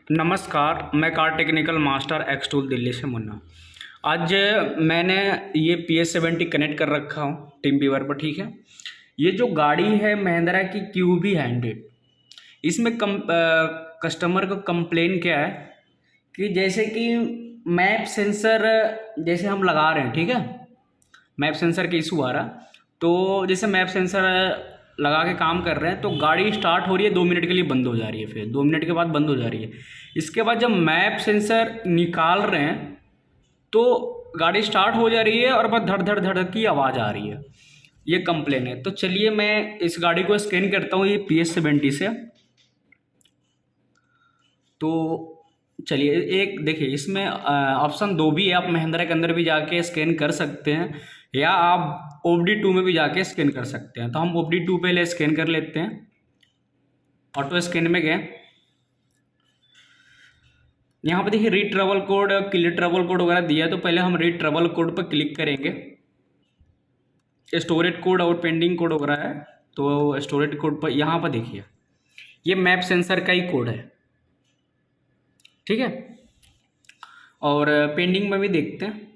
नमस्कार, मैं car technical master x tool Delhi से मुन्ना। आज मैंने ये PS70 कनेक्ट कर रखा हूँ टीम व्यूअर पर। ठीक है, ये जो गाड़ी है महिंद्रा की QB100, इसमें कस्टमर को कंप्लेन क्या है कि जैसे कि मैप सेंसर जैसे हम लगा रहे हैं, ठीक है, मैप सेंसर का इशू आ रहा। तो जैसे मैप सेंसर लगा के काम कर रहे हैं तो गाड़ी स्टार्ट हो रही है, 2 मिनट के लिए बंद हो जा रही है, फिर 2 मिनट के बाद बंद हो जा रही है। इसके बाद जब मैप सेंसर निकाल रहे हैं तो गाड़ी स्टार्ट हो जा रही है और बस धड़ धड़ धड़ की आवाज़ आ रही है। ये कंप्लेन है। तो चलिए मैं इस गाड़ी को स्कैन करता हूँ ये PS70 से। तो चलिए, एक देखिए इसमें ऑप्शन 2 भी है, आप महिंद्रा के अंदर भी जाके स्कैन कर सकते हैं या आप OBD2 में भी जाके स्कैन कर सकते हैं। तो हम OBD2 पहले स्कैन कर लेते हैं। ऑटो स्कैन में गए, यहाँ पर देखिए read travel code, clear travel code वगैरह दिया है। तो पहले हम रीड ट्रैवल कोड पर क्लिक करेंगे। स्टोरेज कोड और पेंडिंग कोड वगैरह है, तो स्टोरेज कोड पर यहाँ पर देखिए ये मैप सेंसर का ही कोड है, ठीक है। और पेंडिंग में भी देखते हैं।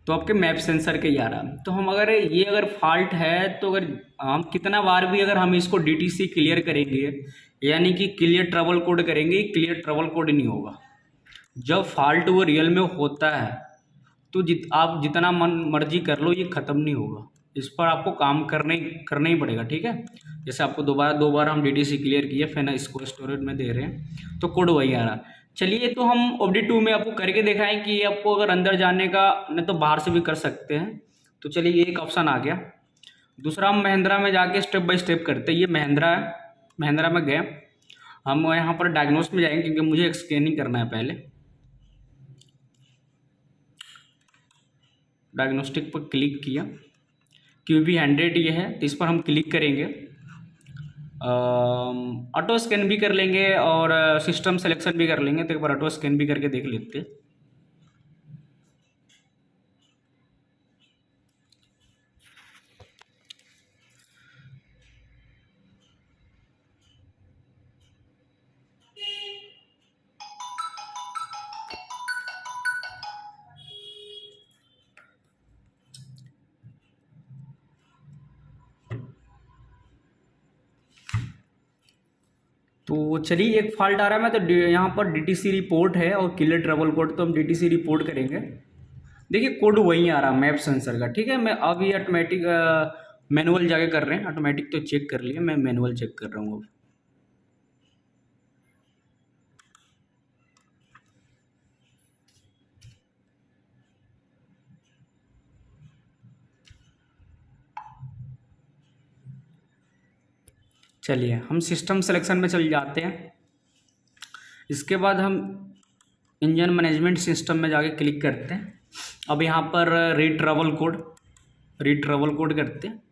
तो आपके मैप सेंसर के 11। तो हम अगर फॉल्ट है तो अगर हम कितना बार भी अगर हम इसको DTC क्लियर करेंगे, यानी कि क्लियर ट्रैवल कोड करेंगे, क्लियर ट्रैवल कोड नहीं होगा। जब फॉल्ट वो रियल में होता है तो आप जितना मन मर्जी कर लो, ये ख़त्म नहीं होगा। इस पर आपको काम करना ही पड़ेगा, ठीक है। जैसे आपको दो बार हम DTC क्लियर किए, फिर ना इसको स्टोरेज में दे रहे हैं तो कोड वही आ रहा। चलिए, तो हम OBD2 में आपको करके दिखाएं कि आपको अगर अंदर जाने का, नहीं तो बाहर से भी कर सकते हैं। तो चलिए, ये एक ऑप्शन आ गया। दूसरा, हम महिंद्रा में जाके स्टेप बाय स्टेप करते हैं। ये महिंद्रा है, महिंद्रा में गए, हम यहाँ पर डायग्नोस में जाएंगे क्योंकि मुझे स्कैनिंग करना है। पहले डायग्नोस्टिक पर क्लिक किया, QB100 ये है, तो इस पर हम क्लिक करेंगे। ऑटो स्कैन भी कर लेंगे और सिस्टम सिलेक्शन भी कर लेंगे। तो एक बार ऑटो स्कैन भी करके देख लेते हैं। तो चलिए, एक फॉल्ट आ रहा है। मैं तो यहाँ पर DTC रिपोर्ट है और क्लियर ट्रैवल कोड, तो हम DTC रिपोर्ट करेंगे। देखिए कोड वहीं आ रहा मैप सेंसर का, ठीक है। मैं अब ये ऑटोमेटिक मैनुअल जाके कर रहे हैं। ऑटोमेटिक तो चेक कर लिया, मैं मैनुअल चेक कर रहा हूँ अब। चलिए, हम सिस्टम सिलेक्शन में चल जाते हैं। इसके बाद हम इंजन मैनेजमेंट सिस्टम में जाके क्लिक करते हैं। अब यहाँ पर रीड ट्रैवल कोड करते हैं।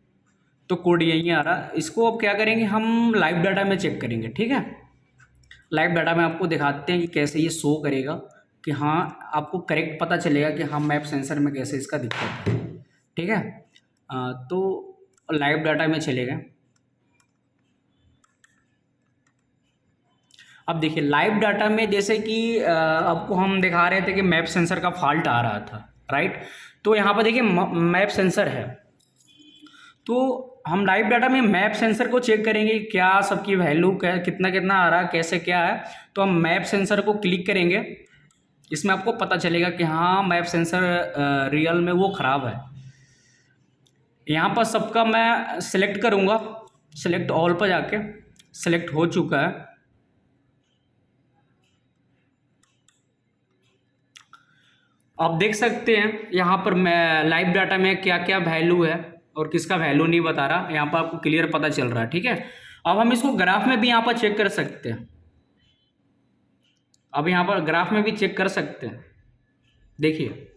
तो कोड यहीं आ रहा। इसको अब क्या करेंगे, हम लाइव डाटा में चेक करेंगे, ठीक है। लाइव डाटा में आपको दिखाते हैं कि कैसे ये शो करेगा, कि हाँ आपको करेक्ट पता चलेगा कि हाँ मैप सेंसर में कैसे इसका दिक्कत है, ठीक है। तो लाइव डाटा में चले गए। अब देखिए लाइव डाटा में जैसे कि आपको हम दिखा रहे थे कि मैप सेंसर का फॉल्ट आ रहा था, राइट। तो यहाँ पर देखिए मैप सेंसर है। तो हम लाइव डाटा में मैप सेंसर को चेक करेंगे, क्या सबकी वैल्यू कितना कितना आ रहा है, कैसे क्या है। तो हम मैप सेंसर को क्लिक करेंगे। इसमें आपको पता चलेगा कि हाँ मैप सेंसर रियल में वो ख़राब है। यहाँ पर सबका मैं सिलेक्ट करूँगा, सिलेक्ट ऑल पर जाके सिलेक्ट हो चुका है। आप देख सकते हैं यहाँ पर मैं लाइव डाटा में क्या क्या वैल्यू है और किसका वैल्यू नहीं बता रहा, यहाँ पर आपको क्लियर पता चल रहा है, ठीक है। अब हम इसको ग्राफ में भी यहाँ पर चेक कर सकते हैं। अब यहाँ पर ग्राफ में भी चेक कर सकते हैं। देखिए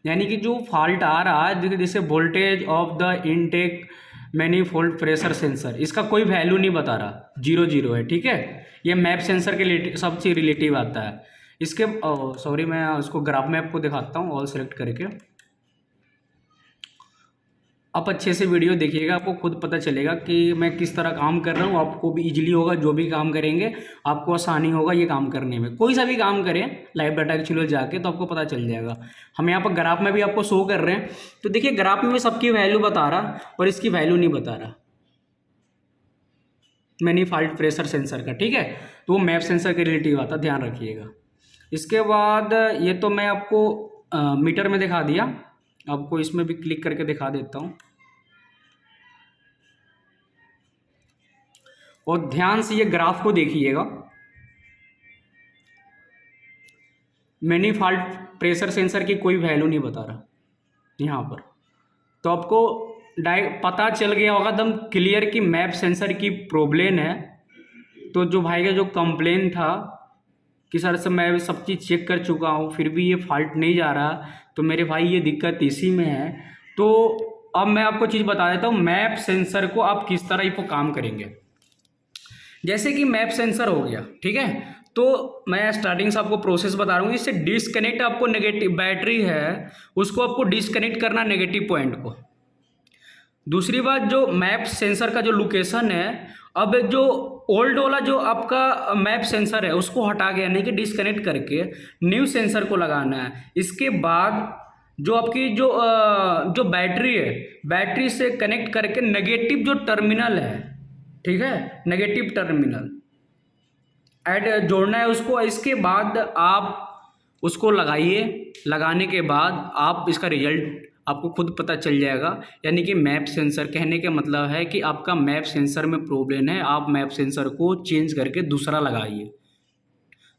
यानी कि जो फॉल्ट आ रहा है, जैसे voltage of the intake manifold pressure sensor, इसका कोई वैल्यू नहीं बता रहा, 0 0 है, ठीक है। ये मैप सेंसर के सब चीज़ रिलेटिव आता है। इसके सॉरी, मैं उसको ग्राफ में आपको दिखाता हूँ ऑल सेलेक्ट करके। आप अच्छे से वीडियो देखिएगा, आपको खुद पता चलेगा कि मैं किस तरह काम कर रहा हूँ। आपको भी इजीली होगा, जो भी काम करेंगे आपको आसानी होगा ये काम करने में। कोई सा भी काम करें लाइव डाटा एक्चुअली जाके तो आपको पता चल जाएगा। हम यहाँ पर ग्राफ में भी आपको शो कर रहे हैं, तो देखिए ग्राफ में सबकी वैल्यू बता रहा और इसकी वैल्यू नहीं बता रहा मैनीफॉल्ड प्रेशर सेंसर का, ठीक है। तो वो मैप सेंसर के रिलेटिव आता, ध्यान रखिएगा। इसके बाद ये तो मैं आपको मीटर में दिखा दिया, आपको इसमें भी क्लिक करके दिखा देता हूँ। और ध्यान से ये ग्राफ को देखिएगा। मैनीफॉल्ड प्रेशर सेंसर की कोई वैल्यू नहीं बता रहा यहाँ पर, तो आपको पता चल गया होगा एकदम क्लियर कि मैप सेंसर की प्रॉब्लम है। तो जो भाई का जो कंप्लेन था कि सर से मैं सब चीज़ चेक कर चुका हूँ फिर भी ये फॉल्ट नहीं जा रहा, तो मेरे भाई ये दिक्कत इसी में है। तो अब मैं आपको चीज़ बता देता हूँ मैप सेंसर को आप किस तरह इसको काम करेंगे। जैसे कि मैप सेंसर हो गया, ठीक है, तो मैं स्टार्टिंग से आपको प्रोसेस बता रहा हूँ। इससे डिस्कनेक्ट आपको नेगेटिव बैटरी है उसको आपको डिस्कनेक्ट करना नेगेटिव पॉइंट को। दूसरी बात, जो मैप सेंसर का जो लोकेशन है, अब जो ओल्ड वाला जो आपका मैप सेंसर है उसको हटा के यानी कि डिस्कनेक्ट करके न्यू सेंसर को लगाना है। इसके बाद जो आपकी जो बैटरी है, बैटरी से कनेक्ट करके नेगेटिव जो टर्मिनल है, ठीक है, नेगेटिव टर्मिनल ऐड जोड़ना है उसको। इसके बाद आप उसको लगाइए, लगाने के बाद आप इसका रिजल्ट आपको खुद पता चल जाएगा। यानी कि मैप सेंसर कहने का मतलब है कि आपका मैप सेंसर में प्रॉब्लम है, आप मैप सेंसर को चेंज करके दूसरा लगाइए,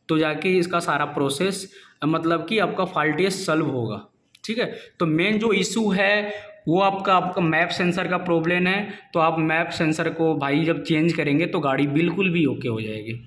तो जाके इसका सारा प्रोसेस मतलब कि आपका फॉल्ट ये सॉल्व होगा, ठीक है। तो मेन जो इशू है वो आपका मैप सेंसर का प्रॉब्लम है, तो आप मैप सेंसर को भाई जब चेंज करेंगे तो गाड़ी बिल्कुल भी ओके हो जाएगी।